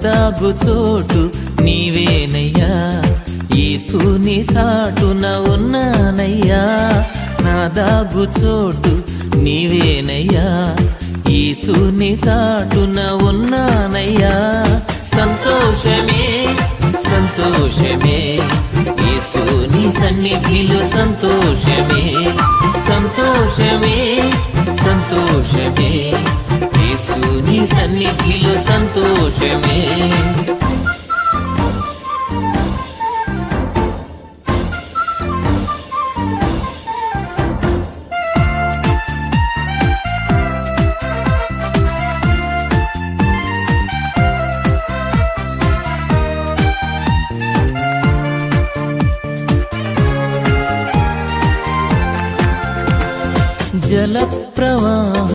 దాగు చోటు నీవేనయ్యా, యేసుని చాటున ఉన్నానయ్యా. నా దాగు చోటు నీవేనయ్యా, యేసుని చాటున ఉన్నానయ్యా. సంతోషమే సంతోషమే యేసుని సన్నిధిలో సంతోషమే, సంతోషమే సంతోషమే యేసుని సన్నిధిలో సంతోషమే. జల ప్రవాహ